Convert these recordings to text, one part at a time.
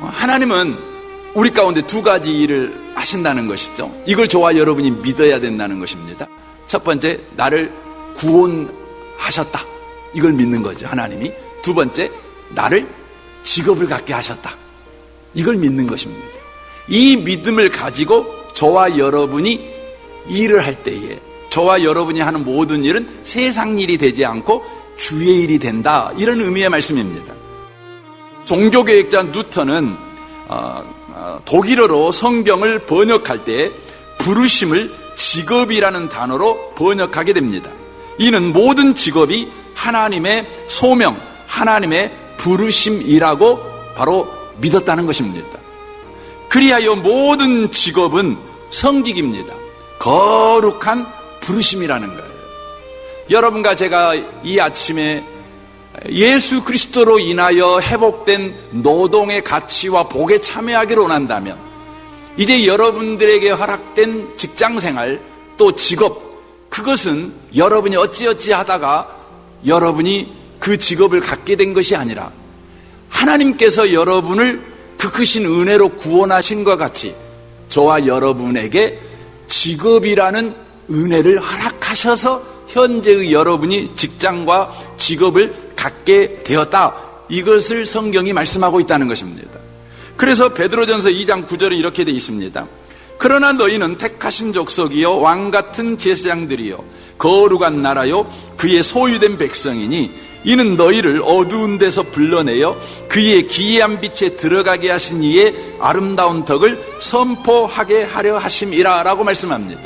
하나님은 우리 가운데 두 가지 일을 하신다는 것이죠. 이걸 저와 여러분이 믿어야 된다는 것입니다. 첫 번째, 나를 구원하셨다. 이걸 믿는 거죠, 하나님이. 두 번째, 나를 직업을 갖게 하셨다. 이걸 믿는 것입니다. 이 믿음을 가지고 저와 여러분이 일을 할 때에 저와 여러분이 하는 모든 일은 세상 일이 되지 않고 주의 일이 된다. 이런 의미의 말씀입니다. 종교개혁자 누턴은 독일어로 성경을 번역할 때 부르심을 직업이라는 단어로 번역하게 됩니다. 이는 모든 직업이 하나님의 소명, 하나님의 부르심이라고 바로 믿었다는 것입니다. 그리하여 모든 직업은 성직입니다. 거룩한 부르심이라는 거예요. 여러분과 제가 이 아침에 예수 그리스도로 인하여 회복된 노동의 가치와 복에 참여하기를 원한다면 이제 여러분들에게 허락된 직장생활 또 직업, 그것은 여러분이 어찌어찌 하다가 여러분이 그 직업을 갖게 된 것이 아니라 하나님께서 여러분을 그 크신 은혜로 구원하신 것 같이 저와 여러분에게 직업이라는 은혜를 허락하셔서 현재의 여러분이 직장과 직업을 갖게 되었다. 이것을 성경이 말씀하고 있다는 것입니다. 그래서 베드로전서 2장 9절에 이렇게 되어 있습니다. 그러나 너희는 택하신 족속이요 왕같은 제사장들이요 거룩한 나라요 그의 소유된 백성이니 이는 너희를 어두운 데서 불러내어 그의 기이한 빛에 들어가게 하신 이의 아름다운 덕을 선포하게 하려 하심이라 라고 말씀합니다.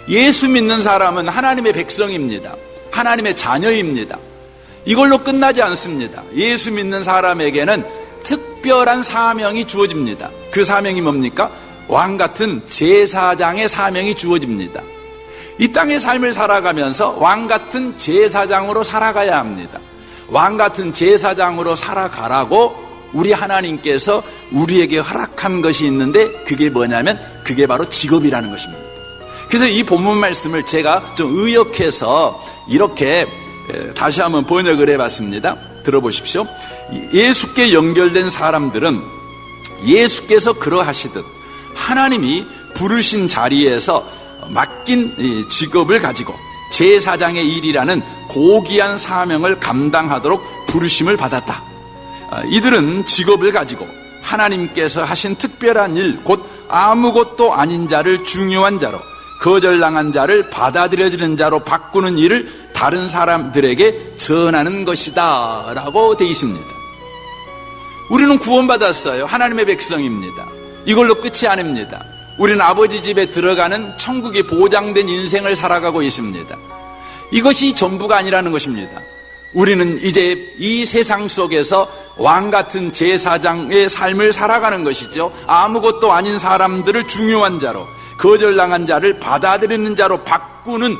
예수 믿는 사람은 하나님의 백성입니다. 하나님의 자녀입니다. 이걸로 끝나지 않습니다. 예수 믿는 사람에게는 특별한 사명이 주어집니다. 그 사명이 뭡니까? 왕같은 제사장의 사명이 주어집니다. 이 땅의 삶을 살아가면서 왕같은 제사장으로 살아가야 합니다. 왕같은 제사장으로 살아가라고 우리 하나님께서 우리에게 허락한 것이 있는데 그게 뭐냐면 그게 바로 직업이라는 것입니다. 그래서 이 본문 말씀을 제가 좀 의역해서 이렇게 다시 한번 번역을 해봤습니다. 들어보십시오. 예수께 연결된 사람들은 예수께서 그러하시듯 하나님이 부르신 자리에서 맡긴 직업을 가지고 제사장의 일이라는 고귀한 사명을 감당하도록 부르심을 받았다. 이들은 직업을 가지고 하나님께서 하신 특별한 일, 곧 아무것도 아닌 자를 중요한 자로, 거절당한 자를 받아들여지는 자로 바꾸는 일을 다른 사람들에게 전하는 것이다 라고 되어 있습니다. 우리는 구원받았어요. 하나님의 백성입니다. 이걸로 끝이 아닙니다. 우리는 아버지 집에 들어가는 천국이 보장된 인생을 살아가고 있습니다. 이것이 전부가 아니라는 것입니다. 우리는 이제 이 세상 속에서 왕같은 제사장의 삶을 살아가는 것이죠. 아무것도 아닌 사람들을 중요한 자로, 거절당한 자를 받아들이는 자로 바꾸는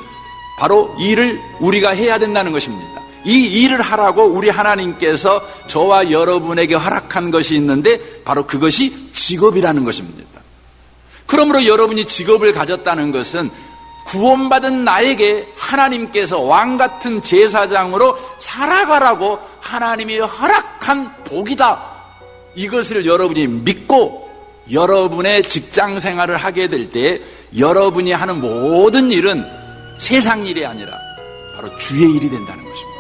바로 일을 우리가 해야 된다는 것입니다. 이 일을 하라고 우리 하나님께서 저와 여러분에게 허락한 것이 있는데 바로 그것이 직업이라는 것입니다. 그러므로 여러분이 직업을 가졌다는 것은 구원받은 나에게 하나님께서 왕같은 제사장으로 살아가라고 하나님이 허락한 복이다. 이것을 여러분이 믿고 여러분의 직장 생활을 하게 될 때 여러분이 하는 모든 일은 세상 일이 아니라 바로 주의 일이 된다는 것입니다.